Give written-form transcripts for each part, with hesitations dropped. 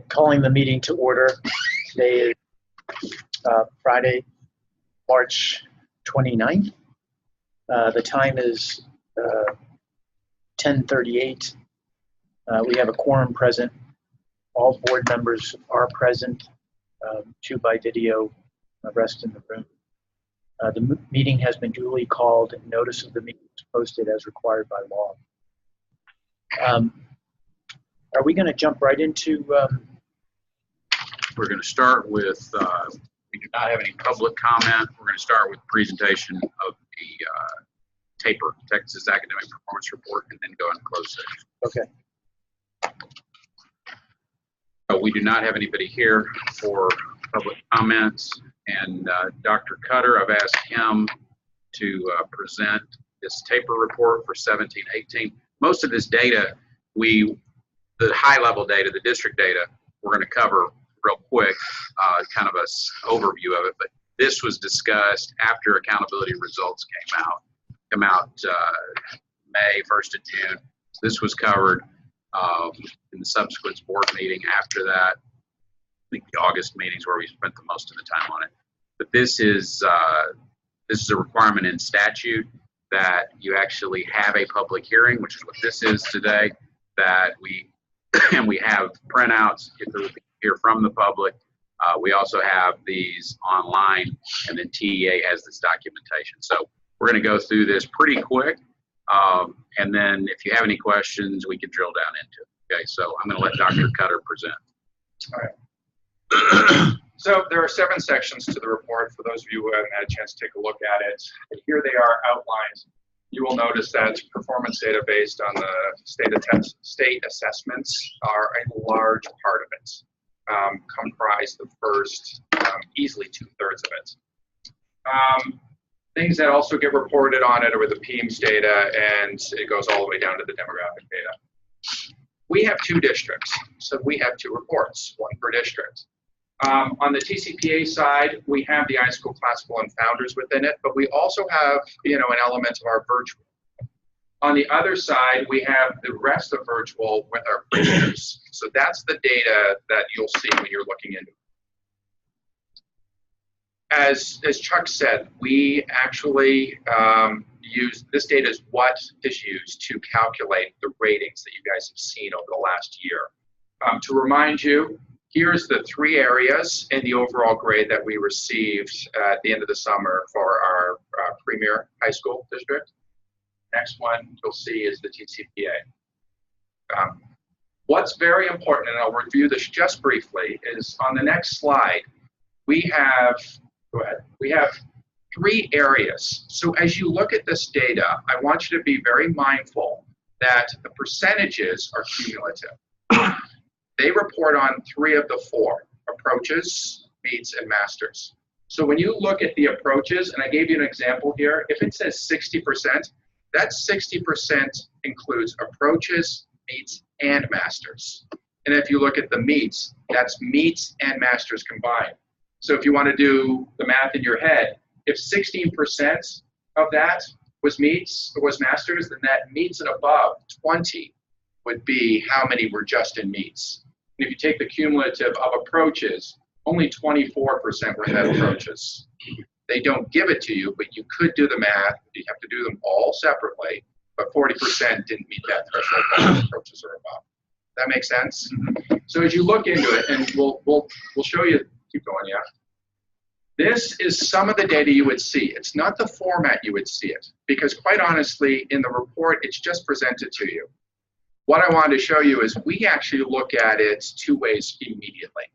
Calling the meeting to order. Today is Friday, March 29th. The time is 10:38. We have a quorum present. All board members are present, 2 by video, the rest in the room. The meeting has been duly called and notice of the meeting is posted as required by law. Are we going to jump right into? We're going to start with, we do not have any public comment. We're going to start with presentation of the TAPER, Texas Academic Performance Report, and then go into closed session. Okay. We do not have anybody here for public comments, and Dr. Cutter, I've asked him to present this TAPER report for 17-18. Most of this data, the high-level data, the district data, we're going to cover real quick, kind of an overview of it, but this was discussed after accountability results come out May 1st of June. So this was covered in the subsequent board meeting after that. I think the August meetings where we spent the most of the time on it. But this is a requirement in statute that you actually have a public hearing, which is what this is today, that we have printouts if there would be hear from the public. We also have these online, and then TEA has this documentation. So we're going to go through this pretty quick, and then if you have any questions, we can drill down into it. Okay, so I'm going to let Dr. Cutter present. All right. So there are 7 sections to the report for those of you who haven't had a chance to take a look at it. And here they are outlined. You will notice that performance data based on the state assessments are a large part of it. Comprise the first easily 2/3 of it. Things that also get reported on it are the PEIMS data, and it goes all the way down to the demographic data. We have 2 districts, so we have 2 reports, 1 per district. On the TCPA side, we have the iSchool Classical and Founders within it, but we also have, an element of our virtual. On the other side, we have the rest of virtual with our premiers. So that's the data that you'll see when you're looking into it. As Chuck said, we actually use this data is what is used to calculate the ratings that you guys have seen over the last year. To remind you, here's the 3 areas in the overall grade that we received at the end of the summer for our premier high school district. Next one you'll see is the TCPA. What's very important, and I'll review this just briefly, is on the next slide, we have 3 areas. So as you look at this data, I want you to be very mindful that the percentages are cumulative. They report on 3 of the 4, approaches, meets, and masters. So when you look at the approaches, and I gave you an example here, if it says 60%, that 60% includes approaches, meets, and masters. And if you look at the meets, that's meets and masters combined. So if you want to do the math in your head, if 16% of that was meets or was masters, then that meets and above 20 would be how many were just in meets. And if you take the cumulative of approaches, only 24% were in that approaches. They don't give it to you, but you could do the math. You have to do them all separately, but 40% didn't meet that threshold that approaches are above. That makes sense? So as you look into it, and we'll show you, keep going, yeah. This is some of the data you would see. It's not the format you would see it, because quite honestly, in the report, it's just presented to you. What I wanted to show you is we actually look at it 2 ways immediately.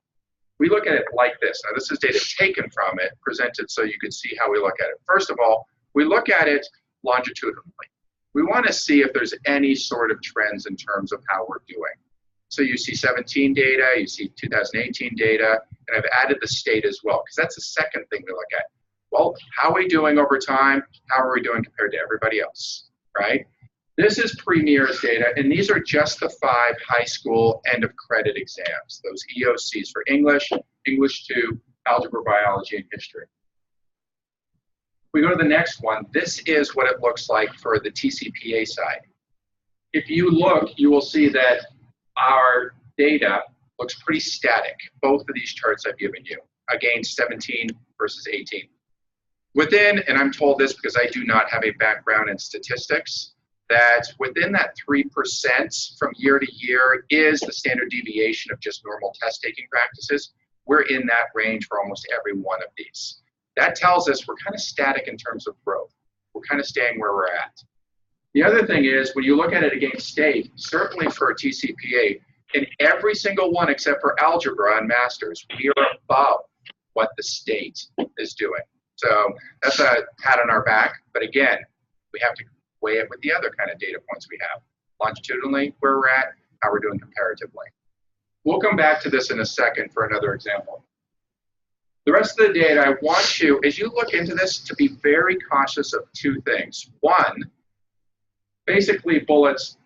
We look at it like this. Now, this is data taken from it, presented so you can see how we look at it. First of all, we look at it longitudinally. We want to see if there's any sort of trends in terms of how we're doing. So you see 17 data, you see 2018 data, and I've added the state as well, because that's the second thing we look at. Well, how are we doing over time? How are we doing compared to everybody else, right? This is Premier's data, and these are just the 5 high school end of credit exams, those EOCs for English, English 2, Algebra, Biology, and History. We go to the next one. This is what it looks like for the TCPA side. If you look, you will see that our data looks pretty static. Both of these charts I've given you, against 17 versus 18. Within, and I'm told this because I do not have a background in statistics, that within that 3% from year to year is the standard deviation of just normal test taking practices. We're in that range for almost every one of these. That tells us we're kind of static in terms of growth. We're kind of staying where we're at. The other thing is, when you look at it against state, certainly for a TCPA, in every single one except for algebra and masters, we are above what the state is doing. So that's a pat on our back. But again, we have to weigh it with the other kind of data points we have. Longitudinally, where we're at, how we're doing comparatively. We'll come back to this in a second for another example. The rest of the data, I want you, as you look into this, to be very cautious of two things. One, basically bullets,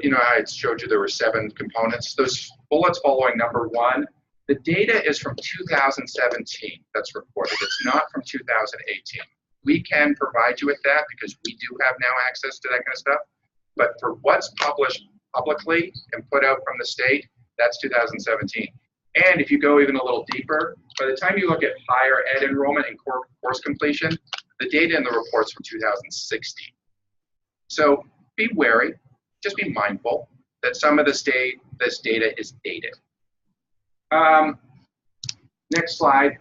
you know, I showed you there were 7 components. Those bullets following number 1, the data is from 2017 that's reported. It's not from 2018. We can provide you with that because we do have now access to that kind of stuff. But for what's published publicly and put out from the state, that's 2017. And if you go even a little deeper, by the time you look at higher ed enrollment and course completion, the data in the report's from 2016. So be wary, just be mindful that some of this data is dated. Next slide.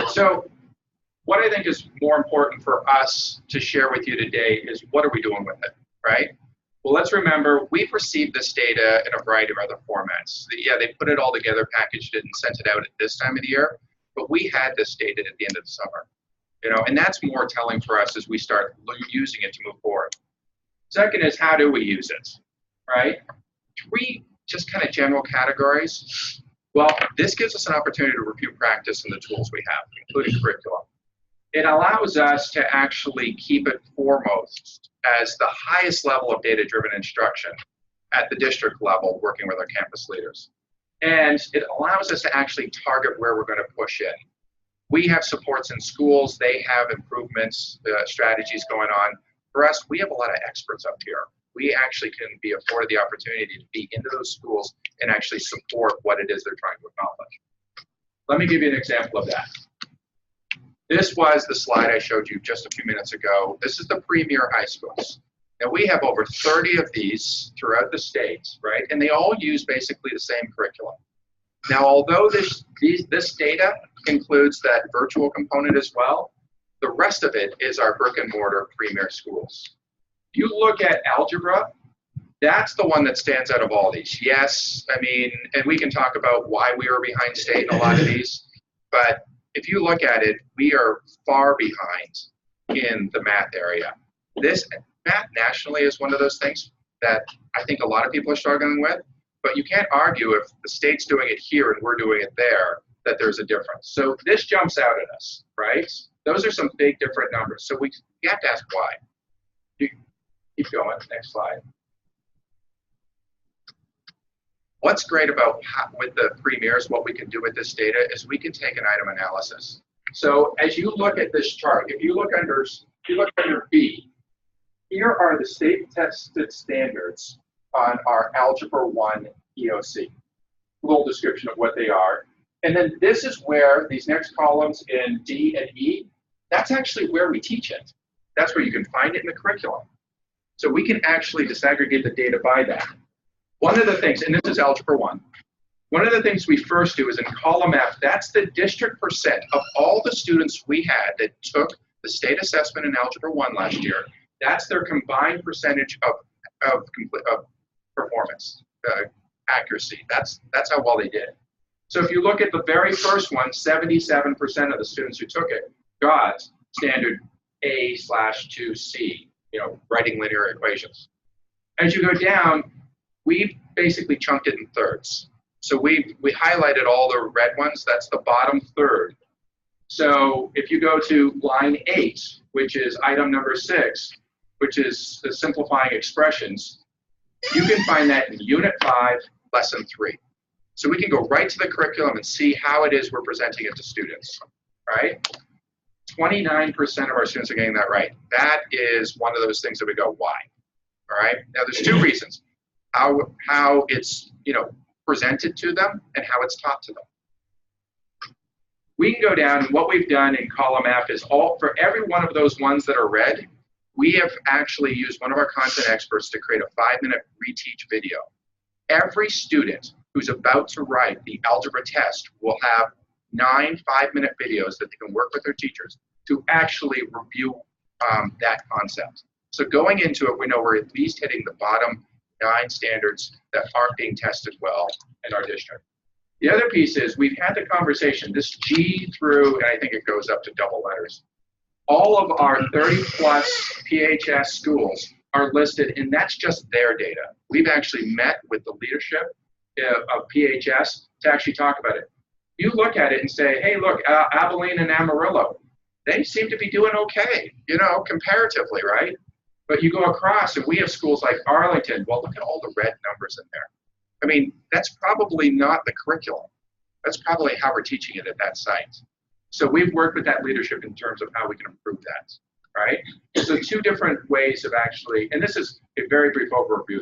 So what I think is more important for us to share with you today is what are we doing with it, right? Well, let's remember, we've received this data in a variety of other formats. Yeah, they put it all together, packaged it, and sent it out at this time of the year, but we had this data at the end of the summer, you know, and that's more telling for us as we start using it to move forward. Second is, how do we use it, right? 3 just kind of general categories. Well, this gives us an opportunity to review practice and the tools we have, including curriculum. It allows us to actually keep it foremost as the highest level of data-driven instruction at the district level, working with our campus leaders. And it allows us to actually target where we're going to push in. We have supports in schools. They have improvements, strategies going on. For us, we have a lot of experts up here. We actually can be afforded the opportunity to be into those schools and actually support what it is they're trying to accomplish. Let me give you an example of that. This was the slide I showed you just a few minutes ago. This is the premier high schools. Now we have over 30 of these throughout the state, right? And they all use basically the same curriculum. Now, although this data includes that virtual component as well, the rest of it is our brick and mortar premier schools. You look at algebra, that's the one that stands out of all these. Yes, I mean, and we can talk about why we are behind state in a lot of these, but if you look at it, we are far behind in the math area. This math nationally is one of those things that I think a lot of people are struggling with, but you can't argue if the state's doing it here and we're doing it there, that there's a difference. So this jumps out at us, right? Those are some big different numbers. So we have to ask why. Keep going, next slide. What's great about with the premiers, what we can do with this data is we can take an item analysis. So as you look at this chart, if you look under B, here are the state tested standards on our Algebra 1 EOC. A little description of what they are. And then this is where these next columns in D and E, that's actually where we teach it. That's where you can find it in the curriculum. So we can actually disaggregate the data by that. One of the things, and this is Algebra 1, one of the things we first do is in column F, that's the district percent of all the students we had that took the state assessment in Algebra 1 last year. That's their combined percentage of performance, accuracy. That's how well they did. So if you look at the very first one, 77% of the students who took it got standard A/2C, you know, writing linear equations. As you go down, we've basically chunked it in thirds. So we highlighted all the red ones, that's the bottom third. So if you go to line 8, which is item number 6, which is the simplifying expressions, you can find that in Unit 5, Lesson 3. So we can go right to the curriculum and see how it is we're presenting it to students, right? 29% of our students are getting that right. That is one of those things that we go, why? All right? Now, there's 2 reasons. how it's, presented to them and how it's taught to them. We can go down, and what we've done in column F is for every one of those ones that are red, we have actually used one of our content experts to create a 5-minute reteach video. Every student who's about to write the algebra test will have 9 5-minute videos that they can work with their teachers to actually review that concept. So going into it, we know we're at least hitting the bottom 9 standards that aren't being tested well in our district. The other piece is we've had the conversation, this G through, and I think it goes up to double letters. All of our 30+ PHS schools are listed, and that's just their data. We've actually met with the leadership of PHS to actually talk about it. You look at it and say, hey, look, Abilene and Amarillo, they seem to be doing okay, comparatively, right? But you go across, and we have schools like Arlington. Well, look at all the red numbers in there. I mean, that's probably not the curriculum. That's probably how we're teaching it at that site. So we've worked with that leadership in terms of how we can improve that, right? So 2 different ways of actually, and this is a very brief overview.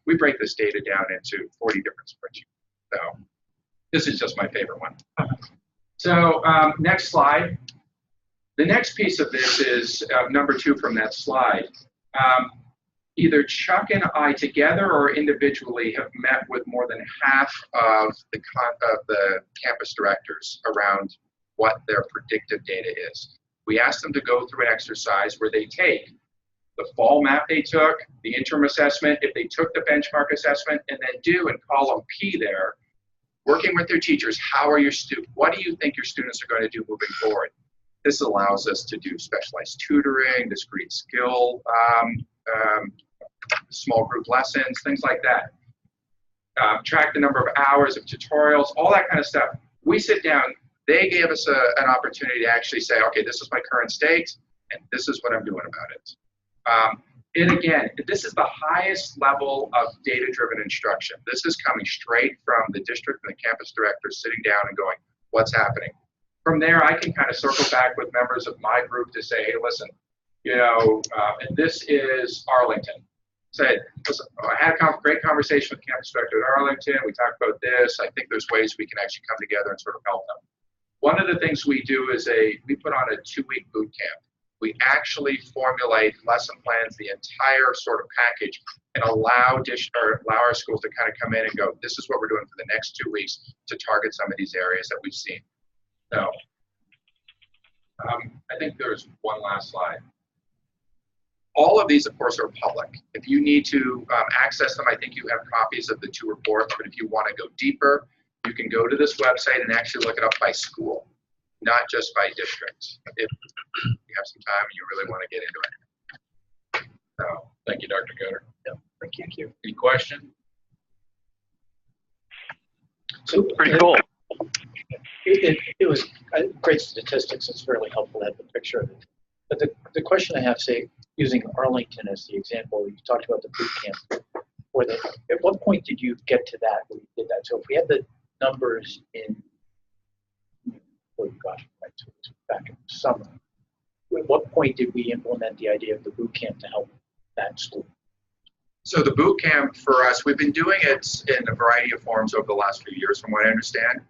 We break this data down into 40 different spreadsheets. So this is just my favorite one. So next slide. The next piece of this is number 2 from that slide. Either Chuck and I together or individually have met with more than half of the campus directors around what their predictive data is. We asked them to go through an exercise where they take the fall map they took, the interim assessment, if they took the benchmark assessment, and then do in column P there, working with their teachers, what do you think your students are going to do moving forward? This allows us to do specialized tutoring, discrete skill, small group lessons, things like that. Track the number of hours of tutorials, all that kind of stuff. We sit down, they gave us an opportunity to actually say, okay, this is my current state, and this is what I'm doing about it. And again, this is the highest level of data-driven instruction. This is coming straight from the district and the campus directors sitting down and going, what's happening? From there, I can kind of circle back with members of my group to say, hey, listen, and this is Arlington. Said, I had a great conversation with the campus director at Arlington. We talked about this. I think there's ways we can actually come together and sort of help them. One of the things we do is we put on a 2-week boot camp. We actually formulate lesson plans, the entire sort of package, and allow our schools to kind of come in and go, this is what we're doing for the next 2 weeks to target some of these areas that we've seen. So I think there's one last slide. All of these, of course, are public. If you need to access them, I think you have copies of the 2 reports, but if you want to go deeper, you can go to this website and actually look it up by school, not just by district, if you have some time and you really want to get into it. So, Thank you, Dr. Coder. Yeah, thank you. Any question? So Pretty cool. It was great statistics. It's really helpful to have the picture of it. But the question I have, say, using Arlington as the example, you talked about the boot camp. At what point did you get to that when you did that? So if we had the numbers back in the summer, at what point did we implement the idea of the boot camp to help that school? So the boot camp for us, we've been doing it in a variety of forms over the last few years, from what I understand.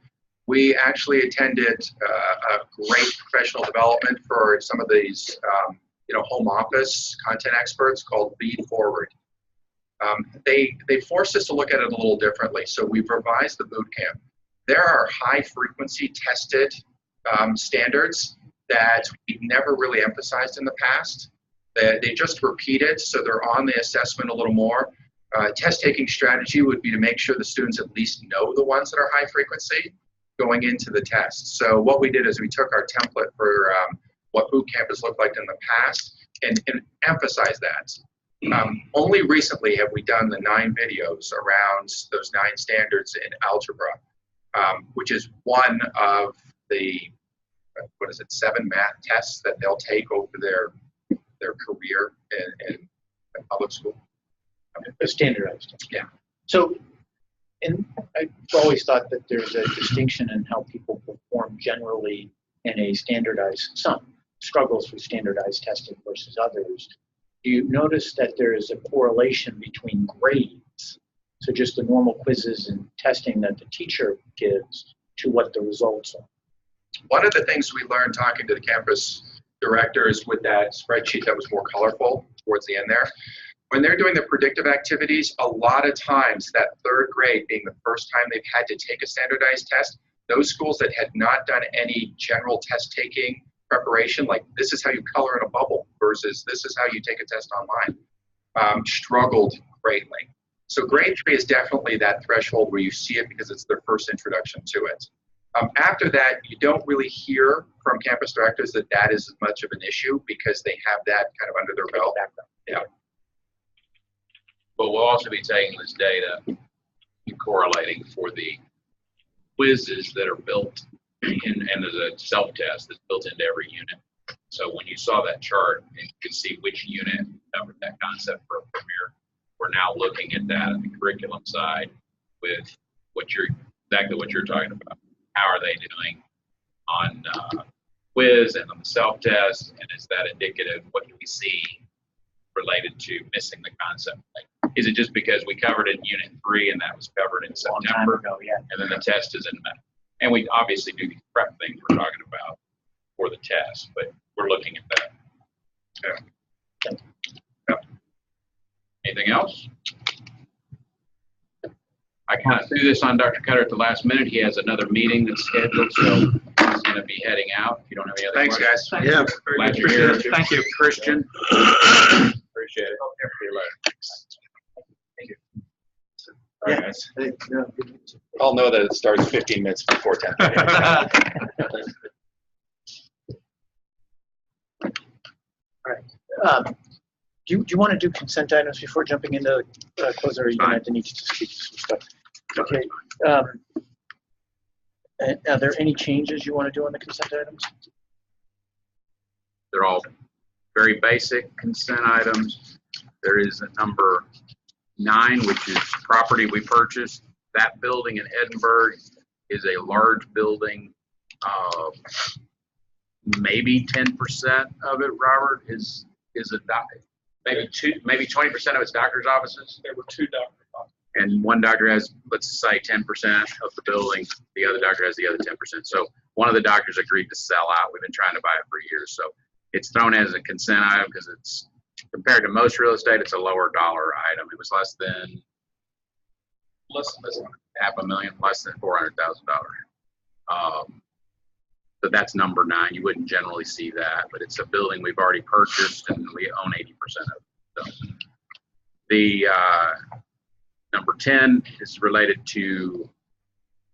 We actually attended a great professional development for some of these, home office content experts called Lead Forward. They forced us to look at it a little differently. So we've revised the boot camp. There are high frequency tested standards that we've never really emphasized in the past. They just repeat it, so they're on the assessment a little more. Test taking strategy would be to make sure the students at least know the ones that are high frequency going into the test. So what we did is we took our template for what boot camp has looked like in the past and emphasized that. Only recently have we done the 9 videos around those 9 standards in algebra, which is one of the, 7 math tests that they'll take over their career in public school. Standardized. Yeah. So, and I've always thought that there's a distinction in how people perform generally in a standardized, some struggles with standardized testing versus others. do you notice that there is a correlation between grades, so just the normal quizzes and testing that the teacher gives, to what the results are? One of the things we learned talking to the campus directors with that spreadsheet that was more colorful towards the end there, when they're doing the predictive activities, a lot of times that third grade being the first time they've had to take a standardized test, those schools that had not done any general test taking preparation, like this is how you color in a bubble versus this is how you take a test online, struggled greatly. So grade 3 is definitely that threshold where you see it because it's their first introduction to it. After that, you don't really hear from campus directors that that is as much of an issue because they have that kind of under their belt. Yeah. But we'll also be taking this data and correlating for the quizzes that are built in, and there's a self-test that's built into every unit. So when you saw that chart, you could see which unit covered that concept for a Premier. We're now looking at that on the curriculum side with exactly what you're talking about. How are they doing on quiz and on the self-test, and is that indicative? What do we see related to missing the concept? Like, is it just because we covered it in Unit 3 and that was covered in September, Ago, yeah. and then the test is in May? And we obviously do these prep things we're talking about for the test, but we're looking at that. Yeah. Yep. Anything else? I kind of threw this on Dr. Cutter at the last minute. He has another meeting that's scheduled, so he's going to be heading out. If you don't have any other questions. Thanks, guys. Yeah. Glad you're here. Thank you. Christian. Appreciate it. Thank you. Yeah. All right, guys. Hey, yeah. I'll know that it starts 15 minutes before 10. All right. Do you want to do consent items before jumping into close, or are you going to need to speak to some stuff? Okay. Are there any changes you want to do on the consent items? They're all very basic consent items. There is a number 9, which is property we purchased. That building in Edinburgh is a large building. Maybe 10% of it, Robert, is a doctor. Maybe 20% of it's doctor's offices. There were 2 doctor's offices. And one doctor has, let's say, 10% of the building. The other doctor has the other 10%. So one of the doctors agreed to sell out. We've been trying to buy it for years. So it's thrown as a consent item because it's, compared to most real estate, it's a lower dollar item. It was less than $500,000, less than $400,000. So that's number 9. You wouldn't generally see that, but it's a building we've already purchased and we own 80% of it. So the number 10 is related to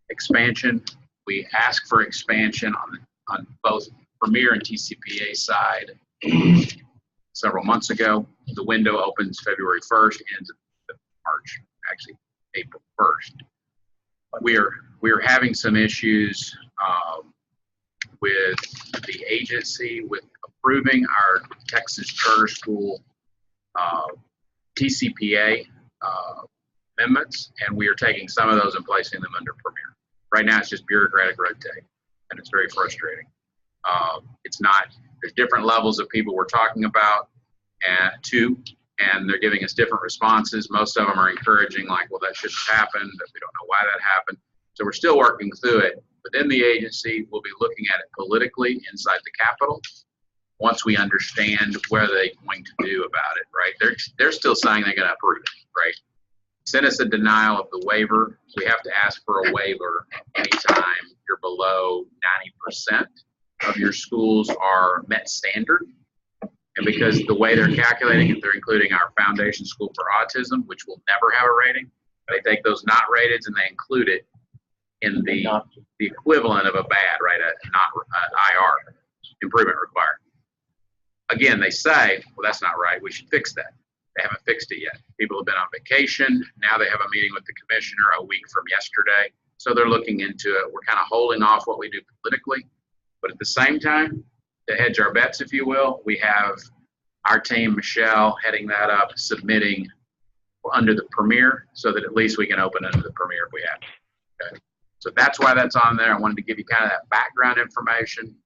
expansion. We asked for expansion on both Premier and TCPA side several months ago. The window opens February 1st, ends March, actually April 1st. We are having some issues with the agency with approving our Texas Charter School TCPA amendments, and we are taking some of those and placing them under Premier. Right now, it's just bureaucratic red tape, and it's very frustrating. It's not. There's different levels of people we're talking about, and they're giving us different responses. Most of them are encouraging, like, well, that shouldn't happen, but we don't know why that happened. So we're still working through it. Within the agency, we'll be looking at it politically inside the Capitol once we understand what they're going to do about it, right? They're still saying they're going to approve it, right? Send us a denial of the waiver. We have to ask for a waiver anytime you're below 90% of your schools are met standard. And because the way they're calculating it, they're including our foundation school for autism, which will never have a rating. They take those not rateds and they include it in the equivalent of a bad, right? An IR, improvement required. Again, they say, well, that's not right. We should fix that. They haven't fixed it yet. People have been on vacation. Now they have a meeting with the commissioner a week from yesterday. So they're looking into it. We're kind of holding off what we do politically. But at the same time, to hedge our bets, if you will, we have our team, Michelle, heading that up, submitting under the Premier so that at least we can open under the Premier if we have to. Okay. So that's why that's on there. I wanted to give you kind of that background information.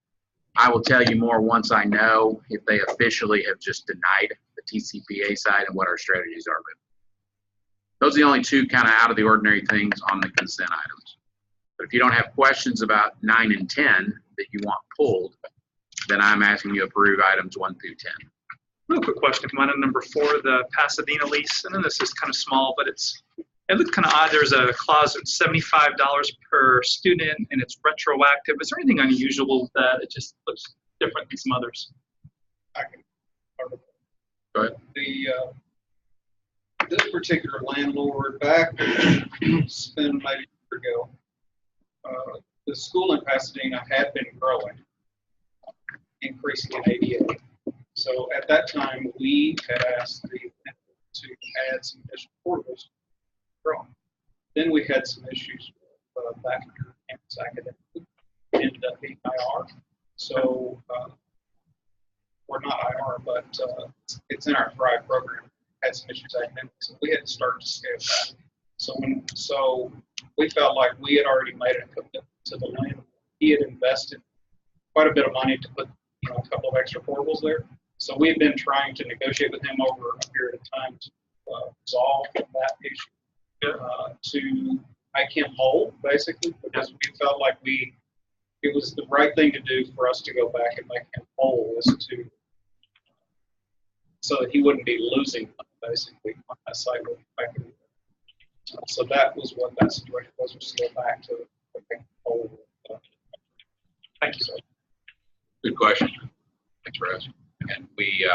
I will tell you more once I know if they officially have just denied the TCPA side and what our strategies are. But those are the only two kind of out of the ordinary things on the consent items. But if you don't have questions about 9 and 10 that you want pulled, then I'm asking you to approve items 1 through 10. Real quick question, come on to number 4, the Pasadena lease. I know this is kind of small, but it looks kind of odd. There's a clause that's $75 per student, and it's retroactive. Is there anything unusual with that? It just looks different than some others. I can cover that. Go ahead. This particular landlord, back it's been maybe a year ago, the school in Pasadena had been growing, increasing in ADA. So at that time, we had asked the landlord to add some additional portables growing. Then we had some issues with back under campus academic. It ended up being IR. So we're not IR, but it's in our Thrive program. Had some issues academically, so we had to start to scale back. So we felt like we had already made a commitment to the landlord. He had invested quite a bit of money to put a couple of extra portables there. So we've been trying to negotiate with him over a period of time to resolve that issue, to make him whole, basically, because we felt like it was the right thing to do for us to go back and make him whole, so that he wouldn't be losing money, basically, on that site. So that was what that situation was. We're still back to making him whole. Thank you, sir. Good question. Thanks for asking. And we,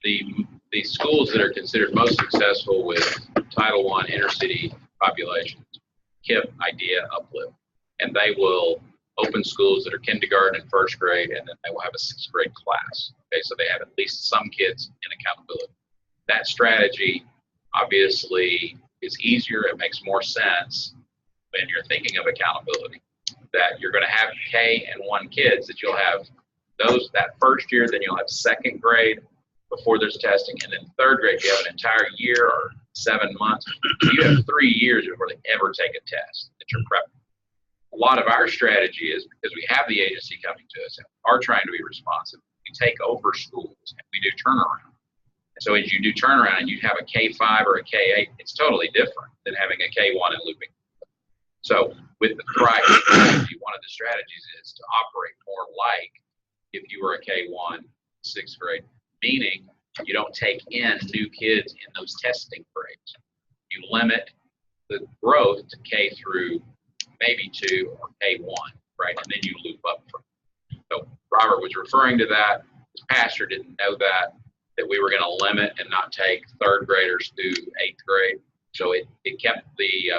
the schools that are considered most successful with Title I intercity populations, KIPP, IDEA, Uplift, and they will open schools that are kindergarten and first grade, and then they will have a 6th grade class. Okay, so they have at least some kids in accountability. That strategy obviously is easier. It makes more sense when you're thinking of accountability. That you're going to have K and 1 kids, that you'll have those that first year, then you'll have 2nd grade before there's testing, and then 3rd grade you have an entire year or 7 months. You have 3 years before they ever take a test that you're prepping. A lot of our strategy is, because we have the agency coming to us and are trying to be responsive, we take over schools and we do turnaround. And so as you do turnaround and you have a K5 or a K8, it's totally different than having a K1 and looping. So with the Thrive strategy, one of the strategies is to operate more like if you were a K1, 6th grade, meaning you don't take in new kids in those testing grades. You limit the growth to K through maybe 2 or K1, right? And then you loop up from. So Robert was referring to that. His pastor didn't know that we were going to limit and not take 3rd graders through 8th grade. So it kept the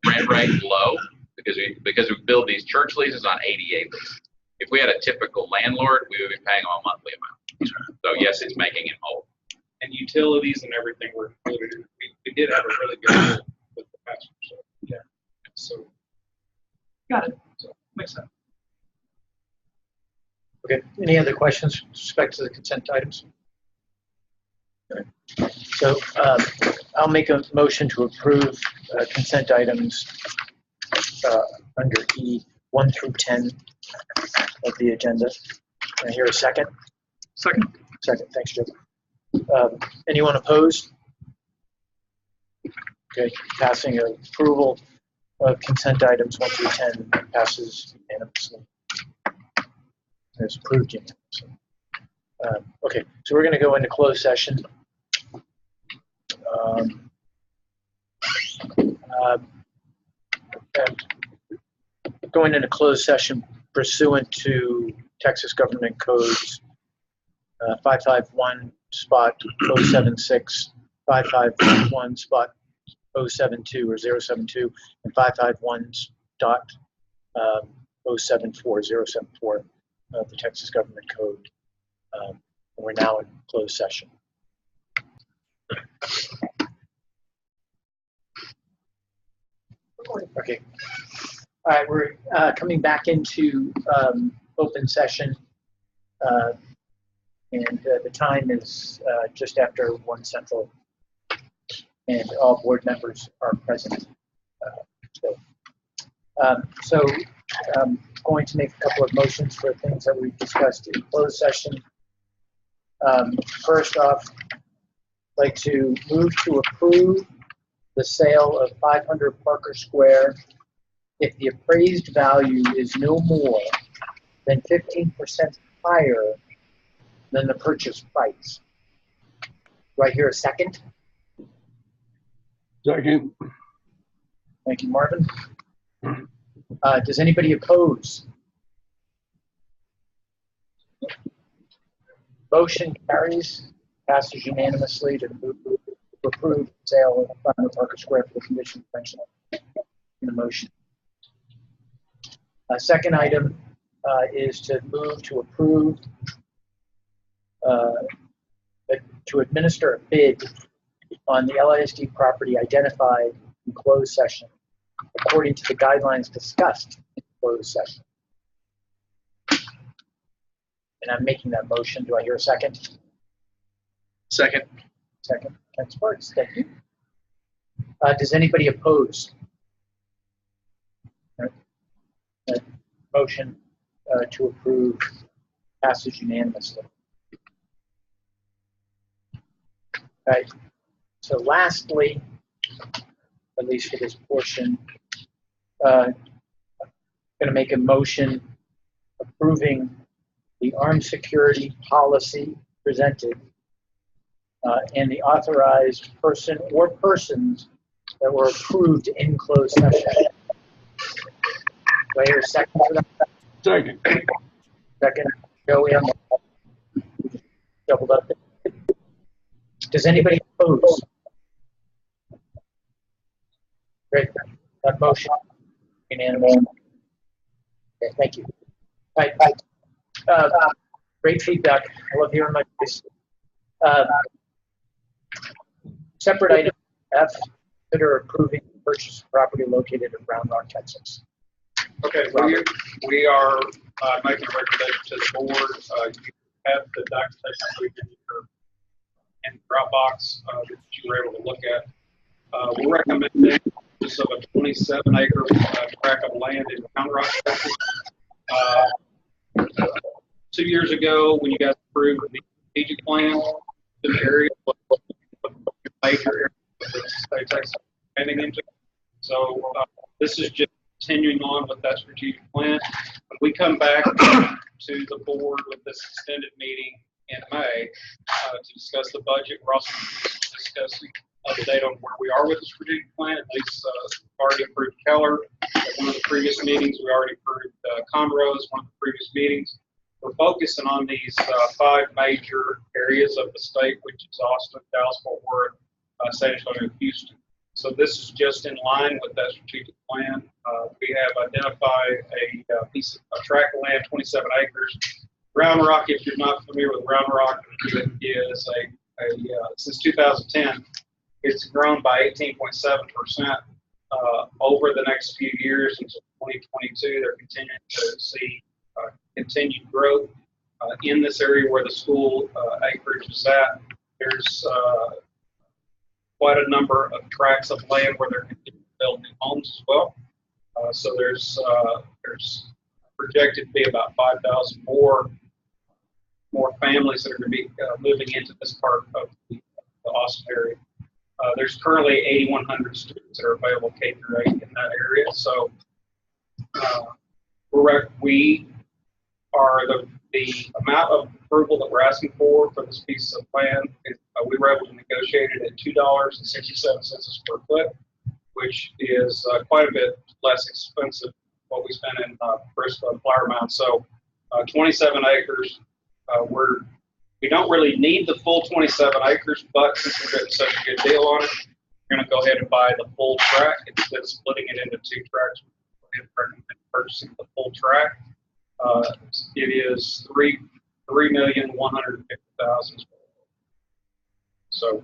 rent rate low because we build these church leases on ADA leases. If we had a typical landlord, we would be paying them a monthly amount. So yes, it's making it whole. And utilities and everything were included. We did have a really good deal with the pastor. So yeah. So Got it. So makes sense. Okay, any other questions with respect to the consent items? Okay. So I'll make a motion to approve consent items under E 1 through 10 of the agenda. Can I hear a second? Second. Second, thanks, Joe. Anyone opposed? Okay, passing approval of consent items 1 through 10 passes unanimously. It's approved unanimously. Okay, so we're going to go into closed session. Going into closed session pursuant to Texas Government Codes 551 spot 076, 551 spot 072 or 072, and 551 dot 074 of the Texas Government Code. We're now in closed session. Okay. All right, we're coming back into open session, and the time is just after 1 Central, and all board members are present. So going to make a couple of motions for things that we discussed in closed session. First off, I'd like to move to approve the sale of 500 Parker Square if the appraised value is no more than 15% higher than the purchase price. Do I hear a second? Second. Thank you, Marvin. Does anybody oppose? Motion carries, passes unanimously to approve the sale of 500 Parker Square for the conditions mentioned in the motion. Second item is to move to approve to administer a bid on the LISD property identified in closed session according to the guidelines discussed in closed session. And I'm making that motion. Do I hear a second? Second. Second. Ken Sparks. Thank you. Does anybody oppose? Motion to approve passes unanimously. All right. So lastly, at least for this portion, I'm going to make a motion approving the armed security policy presented and the authorized person or persons that were approved in closed session. Do I hear a second for that? Second. Second. Joey, I'm doubled up. Does anybody oppose? Great. That motion unanimous. Okay, thank you. All right. Great feedback. I love hearing my voice. Separate item F, consider approving the purchase of property located in Round Rock, Texas. Okay, we are making a recommendation to the board. You have the documentation in Dropbox that you were able to look at. We're recommending use of a 27-acre tract of land in Round Rock, Texas. 2 years ago, when you guys approved the strategic plan, the area was a major area that the state of Texas is expanding into. So this is just continuing on with that strategic plan. When we come back to the board with this extended meeting in May to discuss the budget, we're also discussing the date on where we are with the strategic plan. At least we've already approved Keller at one of the previous meetings. We already approved Conroe as one of the previous meetings. We're focusing on these 5 major areas of the state, which is Austin, Dallas, Fort Worth, San Antonio, and Houston. So this is just in line with that strategic plan. We have identified a piece of a tract of land, 27 acres. Round Rock, if you're not familiar with Round Rock, it is since 2010, it's grown by 18.7%. Over the next few years until 2022, they're continuing to see continued growth in this area where the school acreage is at. There's quite a number of tracts of land where they're continuing to build new homes as well. So there's projected to be about 5,000 more families that are going to be moving into this part of the Austin area. There's currently 8,100 students that are available K-8 in that area. So we are the amount of approval that we're asking for this piece of land. We were able to negotiate it at $2.67 a square foot, which is quite a bit less expensive than what we spent in Bristol and Flower Mound. So 27 acres. We don't really need the full 27 acres, but since we're getting such a good deal on it, we're going to go ahead and buy the full tract instead of splitting it into 2 tracts. We're recommend purchasing the full tract. It is $3,150,000. So,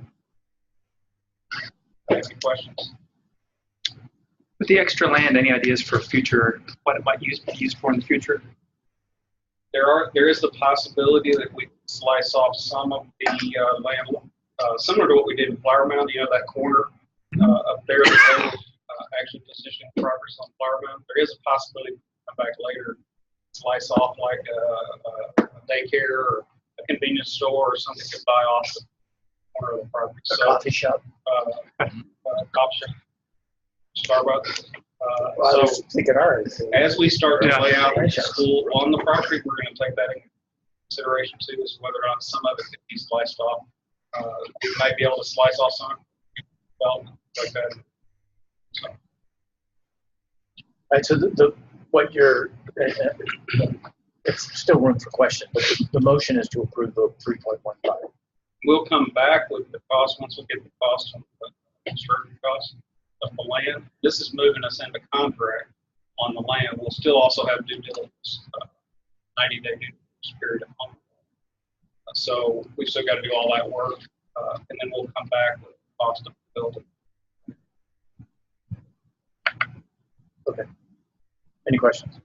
any questions? With the extra land, any ideas for future, what it might be used for in the future? There is the possibility that we slice off some of the land, similar to what we did in Flower Mound. You know, that corner up there, the actually positioning progress on Flower Mound. There is a possibility come back later, slice off like a daycare or a convenience store or something to buy off the corner of the property. A coffee shop. Coffee shop, Starbucks. Well, I So was thinking ours. as we start to Yeah. lay out the school on the property, we're going to take that into consideration too, is whether or not some of it could be sliced off. We might be able to slice off some development like that. So, All right, so what you're, it's still room for question, but the motion is to approve the 3.15. we'll come back with the cost once we get the cost on the construction cost of the land. This is moving us into contract on the land. We'll still also have due diligence, 90-day due diligence period of home. So we've still got to do all that work, and then we'll come back with the cost of the building. Okay. Any questions?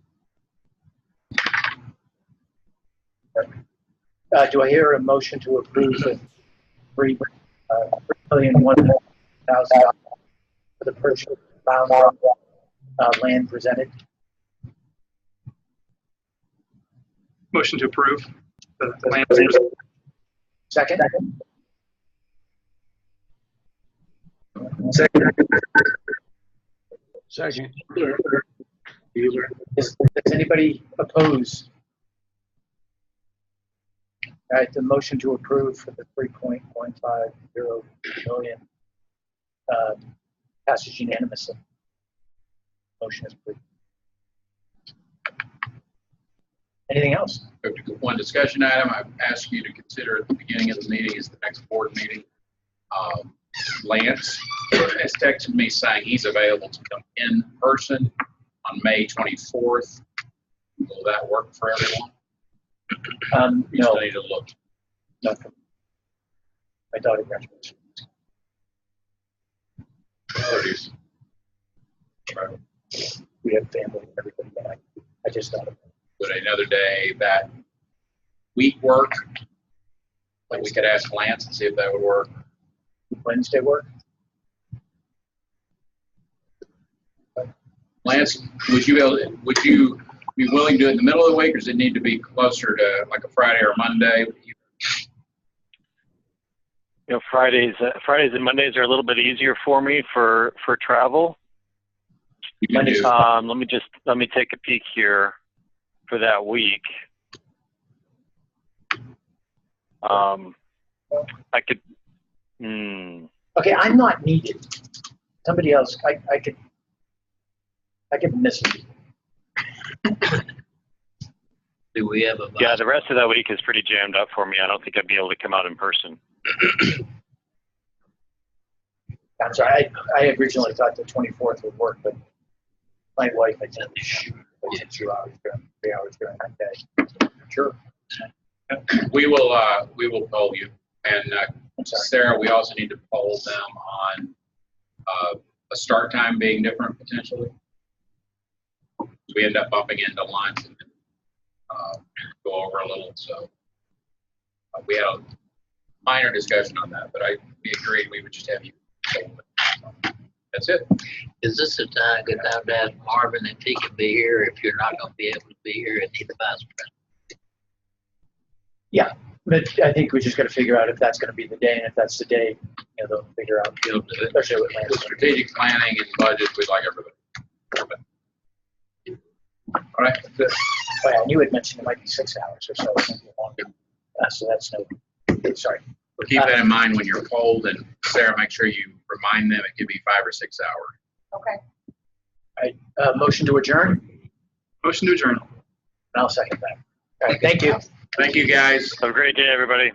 Do I hear a motion to approve the $3,001,000 for the purchase of Bound land presented? Motion to approve the plan. Second? Second. Does anybody oppose? All right, the motion to approve for the 3.150 million passes unanimously. Motion is approved. Anything else? One discussion item I've asked you to consider at the beginning of the meeting is the next board meeting. Lance has texted me saying he's available to come in person on May 24th. Will that work for everyone? You No, still need to look. nothing. My daughter graduates. We have family and everybody, but I just thought of it. Would another day that week work? Like we could ask Lance and see if that would work. Wednesday work? Lance, would you be willing to do it in the middle of the week, or does it need to be closer to like a Friday or Monday? You know, Fridays and Mondays are a little bit easier for me for travel. You can do. Let me take a peek here for that week. I could. Okay, I'm not needed. Somebody else, I could miss it. Do we have a? Yeah, the rest of that week is pretty jammed up for me. I don't think I'd be able to come out in person. I'm sorry, I originally thought the 24th would work, but my wife, I think, shoot, 2 hours, 3 hours during that day. Sure. We will poll you, and I'm sorry. Sarah, we also need to poll them on a start time being different potentially. We end up bumping into lunch and go over a little. So we had a minor discussion on that, but we agreed we would just have you. That's it. Is this a good time to ask Marvin if he can be here, if you're not going to be able to be here and need the vice president? Yeah, but I think we just got to figure out if that's going to be the day, and if that's the day, they'll figure out. He'll do it. Especially with With strategic planning and budget, we'd like everybody. All right. Good. Oh, yeah, and you had mentioned it might be 6 hours or so. It might be longer. So that's no. Sorry. But keep that in mind when you're polled, and Sarah, make sure you remind them it could be 5 or 6 hours. Okay. All right, motion to adjourn, Motion to adjourn. and I'll second that. All right, thank you. Thank you, guys. Have a great day, everybody.